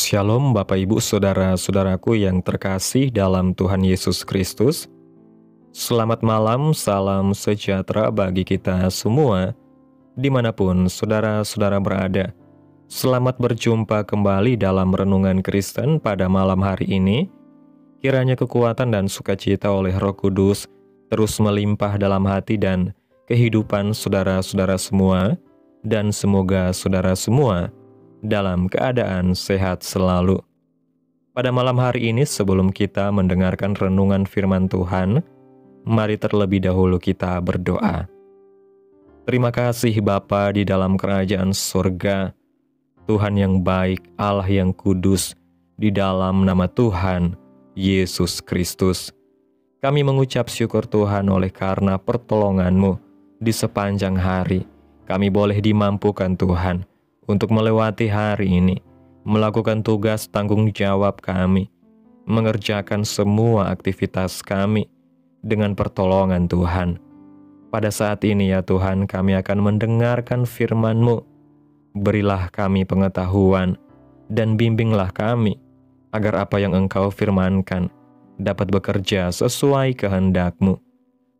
Shalom Bapak Ibu Saudara-saudaraku yang terkasih dalam Tuhan Yesus Kristus. Selamat malam, salam sejahtera bagi kita semua, dimanapun saudara-saudara berada. Selamat berjumpa kembali dalam Renungan Kristen pada malam hari ini. Kiranya kekuatan dan sukacita oleh Roh Kudus terus melimpah dalam hati dan kehidupan saudara-saudara semua, dan semoga saudara semua dalam keadaan sehat selalu. Pada malam hari ini, sebelum kita mendengarkan renungan firman Tuhan, mari terlebih dahulu kita berdoa. Terima kasih Bapa di dalam kerajaan surga, Tuhan yang baik, Allah yang kudus, di dalam nama Tuhan Yesus Kristus. Kami mengucap syukur Tuhan oleh karena pertolongan-Mu di sepanjang hari. Kami boleh dimampukan Tuhan untuk melewati hari ini, melakukan tugas tanggung jawab kami, mengerjakan semua aktivitas kami dengan pertolongan Tuhan. Pada saat ini ya Tuhan, kami akan mendengarkan firman-Mu. Berilah kami pengetahuan dan bimbinglah kami, agar apa yang Engkau firmankan dapat bekerja sesuai kehendak-Mu.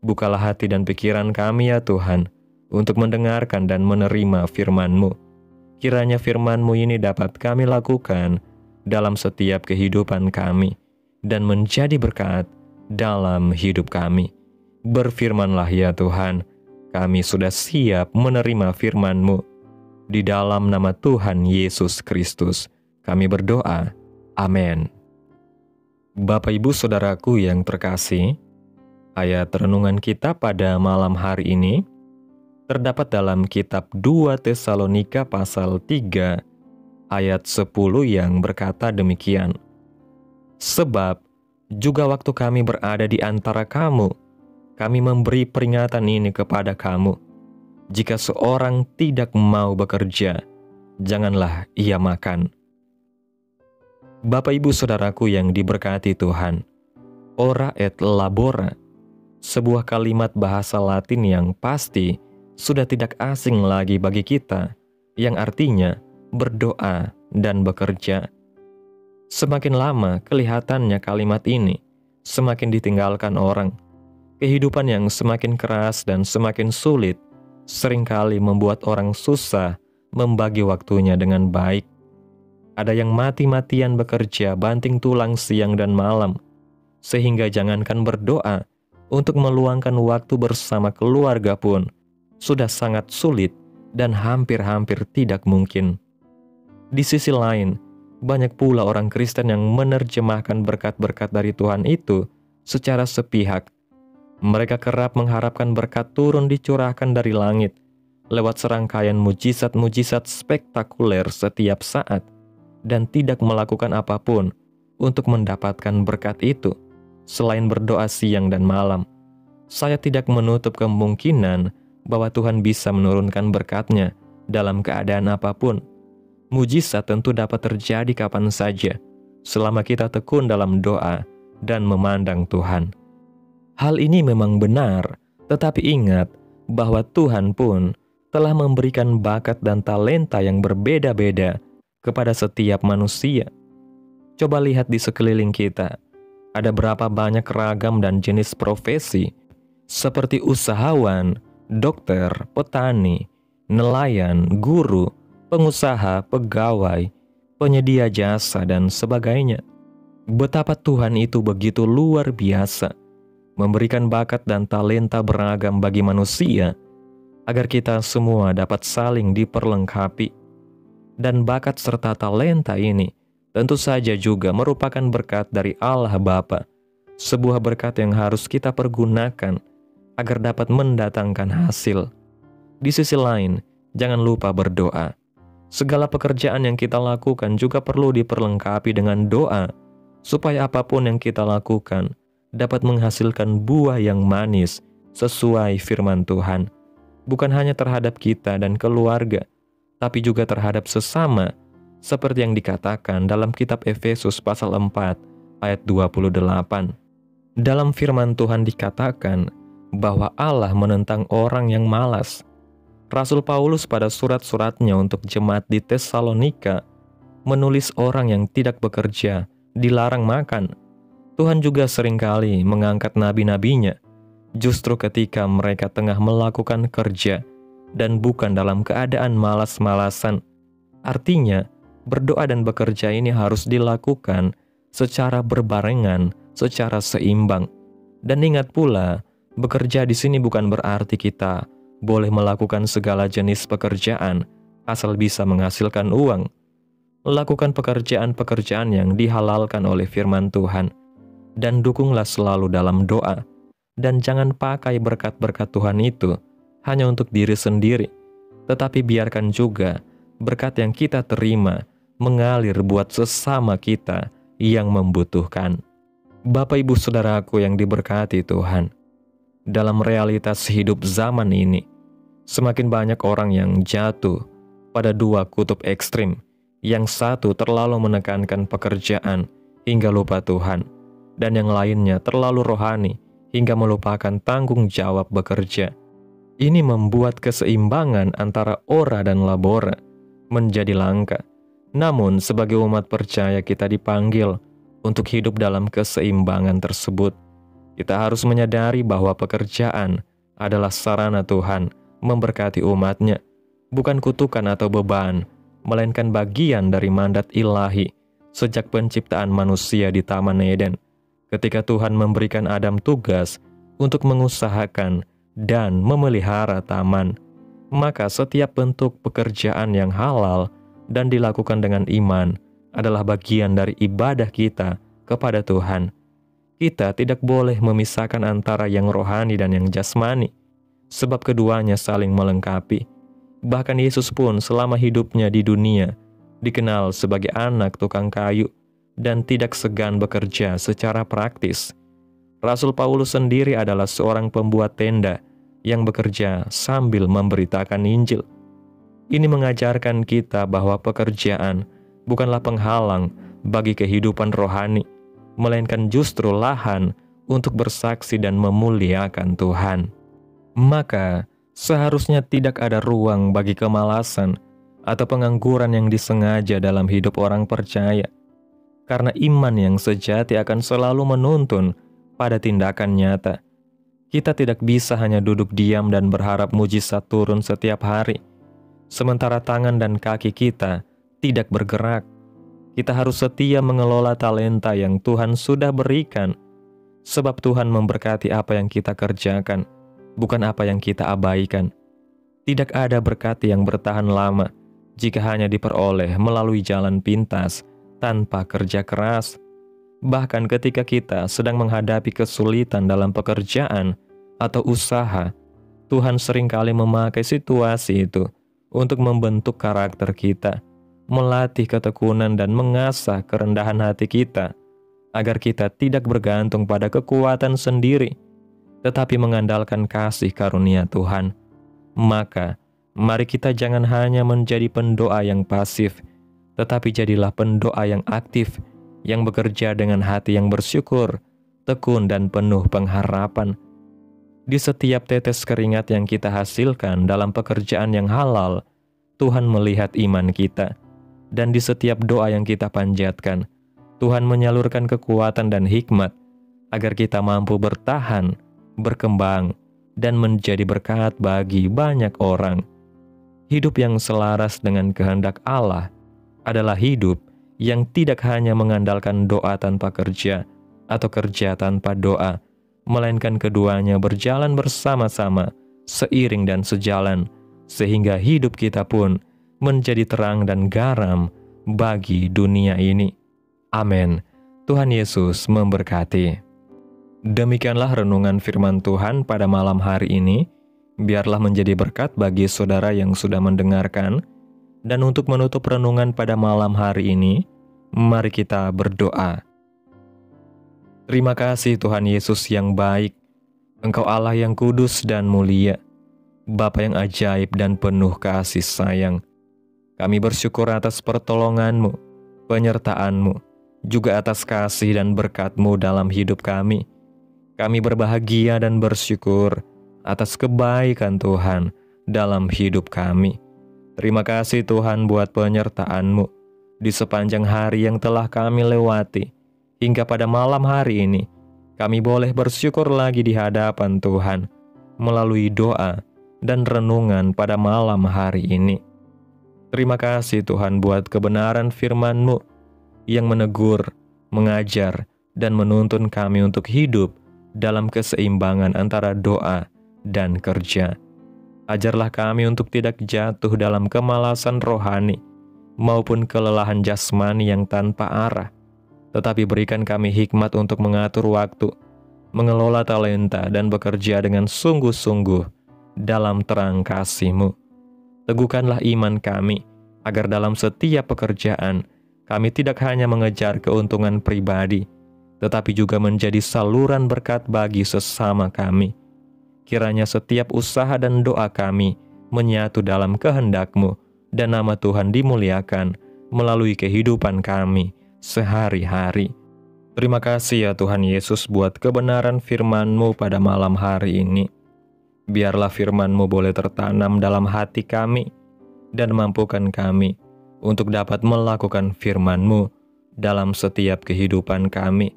Bukalah hati dan pikiran kami ya Tuhan, untuk mendengarkan dan menerima firman-Mu. Kiranya firman-Mu ini dapat kami lakukan dalam setiap kehidupan kami dan menjadi berkat dalam hidup kami. Berfirmanlah ya Tuhan, kami sudah siap menerima firman-Mu. Di dalam nama Tuhan Yesus Kristus, kami berdoa. Amin. Bapak Ibu Saudaraku yang terkasih, ayat renungan kita pada malam hari ini terdapat dalam kitab 2 Tesalonika pasal 3 ayat 10 yang berkata demikian. Sebab juga waktu kami berada di antara kamu, kami memberi peringatan ini kepada kamu. Jika seorang tidak mau bekerja, janganlah ia makan. Bapak Ibu Saudaraku yang diberkati Tuhan, ora et labora, sebuah kalimat bahasa Latin yang pasti sudah tidak asing lagi bagi kita, yang artinya berdoa dan bekerja. Semakin lama kelihatannya kalimat ini semakin ditinggalkan orang. Kehidupan yang semakin keras dan semakin sulit seringkali membuat orang susah membagi waktunya dengan baik. Ada yang mati-matian bekerja banting tulang siang dan malam, sehingga jangankan berdoa untuk meluangkan waktu bersama keluarga pun sudah sangat sulit dan hampir-hampir tidak mungkin. Di sisi lain, banyak pula orang Kristen yang menerjemahkan berkat-berkat dari Tuhan itu secara sepihak. Mereka kerap mengharapkan berkat turun dicurahkan dari langit lewat serangkaian mujizat-mujizat spektakuler setiap saat dan tidak melakukan apapun untuk mendapatkan berkat itu selain berdoa siang dan malam. Saya tidak menutup kemungkinan bahwa Tuhan bisa menurunkan berkat-Nya dalam keadaan apapun. Mujizat tentu dapat terjadi kapan saja, selama kita tekun dalam doa dan memandang Tuhan. Hal ini memang benar, tetapi ingat bahwa Tuhan pun telah memberikan bakat dan talenta yang berbeda-beda kepada setiap manusia. Coba lihat di sekeliling kita, ada berapa banyak ragam dan jenis profesi, seperti usahawan, dokter, petani, nelayan, guru, pengusaha, pegawai, penyedia jasa, dan sebagainya. Betapa Tuhan itu begitu luar biasa, memberikan bakat dan talenta beragam bagi manusia, agar kita semua dapat saling diperlengkapi. Dan bakat serta talenta ini tentu saja juga merupakan berkat dari Allah Bapa, sebuah berkat yang harus kita pergunakan agar dapat mendatangkan hasil. Di sisi lain, jangan lupa berdoa. Segala pekerjaan yang kita lakukan juga perlu diperlengkapi dengan doa, supaya apapun yang kita lakukan dapat menghasilkan buah yang manis sesuai firman Tuhan. Bukan hanya terhadap kita dan keluarga, tapi juga terhadap sesama, seperti yang dikatakan dalam kitab Efesus pasal 4 ayat 28. Dalam firman Tuhan dikatakan bahwa Allah menentang orang yang malas. Rasul Paulus pada surat-suratnya untuk jemaat di Tesalonika menulis orang yang tidak bekerja dilarang makan. Tuhan juga seringkali mengangkat nabi-nabinya justru ketika mereka tengah melakukan kerja dan bukan dalam keadaan malas-malasan. Artinya, berdoa dan bekerja ini harus dilakukan secara berbarengan, secara seimbang. Dan ingat pula, bekerja di sini bukan berarti kita boleh melakukan segala jenis pekerjaan asal bisa menghasilkan uang. Lakukan pekerjaan-pekerjaan yang dihalalkan oleh firman Tuhan, dan dukunglah selalu dalam doa. Dan jangan pakai berkat-berkat Tuhan itu hanya untuk diri sendiri, tetapi biarkan juga berkat yang kita terima mengalir buat sesama kita yang membutuhkan. Bapak Ibu Saudaraku yang diberkati Tuhan, dalam realitas hidup zaman ini, semakin banyak orang yang jatuh pada dua kutub ekstrim. Yang satu terlalu menekankan pekerjaan hingga lupa Tuhan, dan yang lainnya terlalu rohani hingga melupakan tanggung jawab bekerja. Ini membuat keseimbangan antara ora dan labora menjadi langka. Namun sebagai umat percaya kita dipanggil untuk hidup dalam keseimbangan tersebut. Kita harus menyadari bahwa pekerjaan adalah sarana Tuhan memberkati umatnya, bukan kutukan atau beban, melainkan bagian dari mandat ilahi sejak penciptaan manusia di Taman Eden, ketika Tuhan memberikan Adam tugas untuk mengusahakan dan memelihara taman. Maka setiap bentuk pekerjaan yang halal dan dilakukan dengan iman adalah bagian dari ibadah kita kepada Tuhan. Kita tidak boleh memisahkan antara yang rohani dan yang jasmani, sebab keduanya saling melengkapi. Bahkan Yesus pun selama hidupnya di dunia dikenal sebagai anak tukang kayu dan tidak segan bekerja secara praktis. Rasul Paulus sendiri adalah seorang pembuat tenda yang bekerja sambil memberitakan Injil. Ini mengajarkan kita bahwa pekerjaan bukanlah penghalang bagi kehidupan rohani, melainkan justru lahan untuk bersaksi dan memuliakan Tuhan. Maka, seharusnya tidak ada ruang bagi kemalasan atau pengangguran yang disengaja dalam hidup orang percaya. Karena iman yang sejati akan selalu menuntun pada tindakan nyata. Kita tidak bisa hanya duduk diam dan berharap mujizat turun setiap hari, sementara tangan dan kaki kita tidak bergerak. Kita harus setia mengelola talenta yang Tuhan sudah berikan, sebab Tuhan memberkati apa yang kita kerjakan, bukan apa yang kita abaikan. Tidak ada berkat yang bertahan lama jika hanya diperoleh melalui jalan pintas tanpa kerja keras. Bahkan ketika kita sedang menghadapi kesulitan dalam pekerjaan atau usaha, Tuhan seringkali memakai situasi itu untuk membentuk karakter kita, melatih ketekunan dan mengasah kerendahan hati kita, agar kita tidak bergantung pada kekuatan sendiri, tetapi mengandalkan kasih karunia Tuhan. Maka, mari kita jangan hanya menjadi pendoa yang pasif, tetapi jadilah pendoa yang aktif, yang bekerja dengan hati yang bersyukur, tekun dan penuh pengharapan. Di setiap tetes keringat yang kita hasilkan dalam pekerjaan yang halal, Tuhan melihat iman kita. Dan di setiap doa yang kita panjatkan, Tuhan menyalurkan kekuatan dan hikmat, agar kita mampu bertahan, berkembang, dan menjadi berkat bagi banyak orang. Hidup yang selaras dengan kehendak Allah adalah hidup yang tidak hanya mengandalkan doa tanpa kerja atau kerja tanpa doa, melainkan keduanya berjalan bersama-sama, seiring dan sejalan, sehingga hidup kita pun menjadi terang dan garam bagi dunia ini. Amin. Tuhan Yesus memberkati. Demikianlah renungan firman Tuhan pada malam hari ini. Biarlah menjadi berkat bagi saudara yang sudah mendengarkan. Dan untuk menutup renungan pada malam hari ini, mari kita berdoa. Terima kasih Tuhan Yesus yang baik. Engkau Allah yang kudus dan mulia, Bapa yang ajaib dan penuh kasih sayang. Kami bersyukur atas pertolongan-Mu, penyertaan-Mu, juga atas kasih dan berkat-Mu dalam hidup kami. Kami berbahagia dan bersyukur atas kebaikan Tuhan dalam hidup kami. Terima kasih Tuhan buat penyertaan-Mu. di sepanjang hari yang telah kami lewati, hingga pada malam hari ini, kami boleh bersyukur lagi di hadapan Tuhan, melalui doa dan renungan pada malam hari ini. Terima kasih Tuhan buat kebenaran firman-Mu yang menegur, mengajar, dan menuntun kami untuk hidup dalam keseimbangan antara doa dan kerja. Ajarlah kami untuk tidak jatuh dalam kemalasan rohani maupun kelelahan jasmani yang tanpa arah, tetapi berikan kami hikmat untuk mengatur waktu, mengelola talenta, dan bekerja dengan sungguh-sungguh dalam terang kasih-Mu. Teguhkanlah iman kami, agar dalam setiap pekerjaan, kami tidak hanya mengejar keuntungan pribadi, tetapi juga menjadi saluran berkat bagi sesama kami. Kiranya setiap usaha dan doa kami menyatu dalam kehendak-Mu, dan nama Tuhan dimuliakan melalui kehidupan kami sehari-hari. Terima kasih ya Tuhan Yesus buat kebenaran firman-Mu pada malam hari ini. Biarlah firman-Mu boleh tertanam dalam hati kami, dan mampukan kami untuk dapat melakukan firman-Mu dalam setiap kehidupan kami.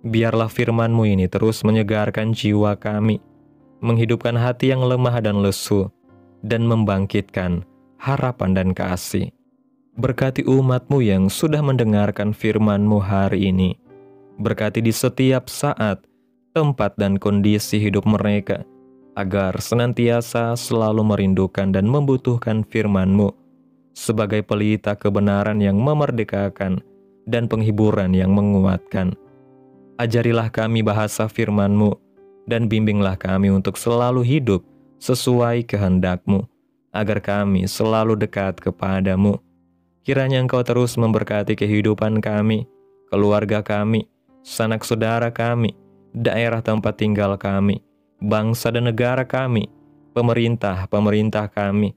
Biarlah firman-Mu ini terus menyegarkan jiwa kami, menghidupkan hati yang lemah dan lesu, dan membangkitkan harapan dan kasih. Berkati umat-Mu yang sudah mendengarkan firman-Mu hari ini. Berkati di setiap saat, tempat, dan kondisi hidup mereka, agar senantiasa selalu merindukan dan membutuhkan firman-Mu sebagai pelita kebenaran yang memerdekakan dan penghiburan yang menguatkan. Ajarilah kami bahasa firman-Mu, dan bimbinglah kami untuk selalu hidup sesuai kehendak-Mu, agar kami selalu dekat kepada-Mu. Kiranya Engkau terus memberkati kehidupan kami, keluarga kami, sanak saudara kami, daerah tempat tinggal kami, bangsa dan negara kami, pemerintah kami.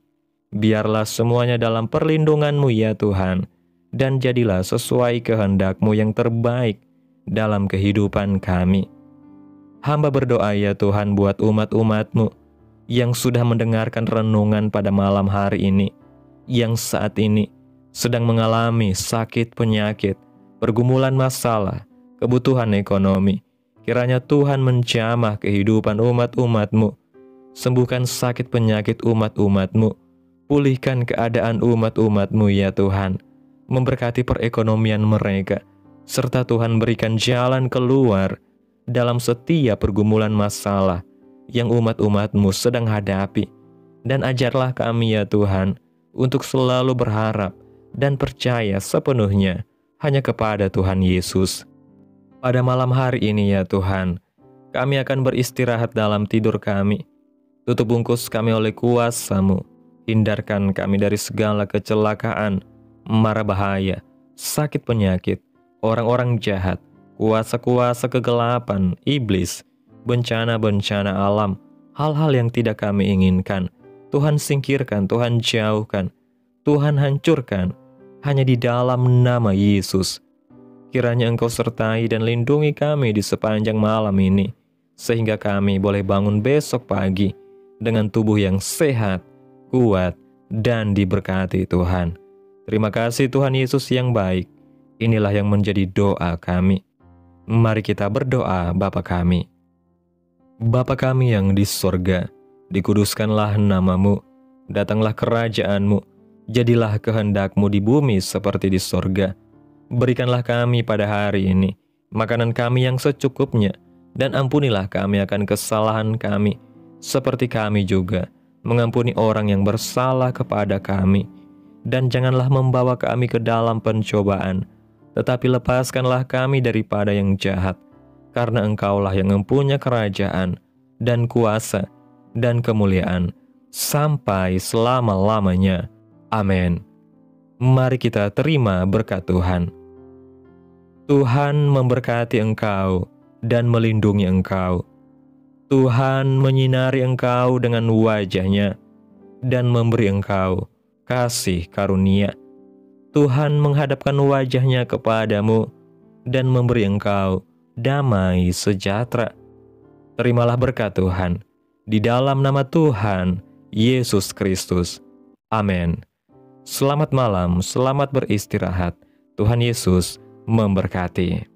Biarlah semuanya dalam perlindungan-Mu ya Tuhan, dan jadilah sesuai kehendak-Mu yang terbaik dalam kehidupan kami. Hamba berdoa ya Tuhan buat umat-umat-Mu yang sudah mendengarkan renungan pada malam hari ini, yang saat ini sedang mengalami sakit penyakit, pergumulan masalah, kebutuhan ekonomi. Kiranya Tuhan menjamah kehidupan umat-umat-Mu, sembuhkan sakit penyakit umat-umat-Mu, pulihkan keadaan umat-umat-Mu ya Tuhan, memberkati perekonomian mereka, serta Tuhan berikan jalan keluar dalam setiap pergumulan masalah yang umat-umat-Mu sedang hadapi. Dan ajarlah kami ya Tuhan, untuk selalu berharap dan percaya sepenuhnya hanya kepada Tuhan Yesus. Pada malam hari ini ya Tuhan, kami akan beristirahat dalam tidur kami. Tutup bungkus kami oleh kuasa-Mu. Hindarkan kami dari segala kecelakaan, mara bahaya, sakit penyakit, orang-orang jahat, kuasa-kuasa kegelapan, iblis, bencana-bencana alam, hal-hal yang tidak kami inginkan. Tuhan singkirkan, Tuhan jauhkan, Tuhan hancurkan, hanya di dalam nama Yesus. Kiranya Engkau sertai dan lindungi kami di sepanjang malam ini, sehingga kami boleh bangun besok pagi dengan tubuh yang sehat, kuat, dan diberkati Tuhan. Terima kasih Tuhan Yesus yang baik. Inilah yang menjadi doa kami. Mari kita berdoa. Bapa kami. Bapa kami yang di sorga, dikuduskanlah nama-Mu, datanglah kerajaan-Mu, jadilah kehendak-Mu di bumi seperti di sorga. Berikanlah kami pada hari ini makanan kami yang secukupnya, dan ampunilah kami akan kesalahan kami, seperti kami juga mengampuni orang yang bersalah kepada kami. Dan janganlah membawa kami ke dalam pencobaan, tetapi lepaskanlah kami daripada yang jahat, karena Engkaulah yang mempunyai kerajaan, dan kuasa, dan kemuliaan, sampai selama-lamanya. Amin. Mari kita terima berkat Tuhan. Tuhan memberkati engkau dan melindungi engkau. Tuhan menyinari engkau dengan wajah-Nya dan memberi engkau kasih karunia. Tuhan menghadapkan wajah-Nya kepadamu dan memberi engkau damai sejahtera. Terimalah berkat Tuhan di dalam nama Tuhan Yesus Kristus. Amin. Selamat malam, selamat beristirahat. Tuhan Yesus memberkati.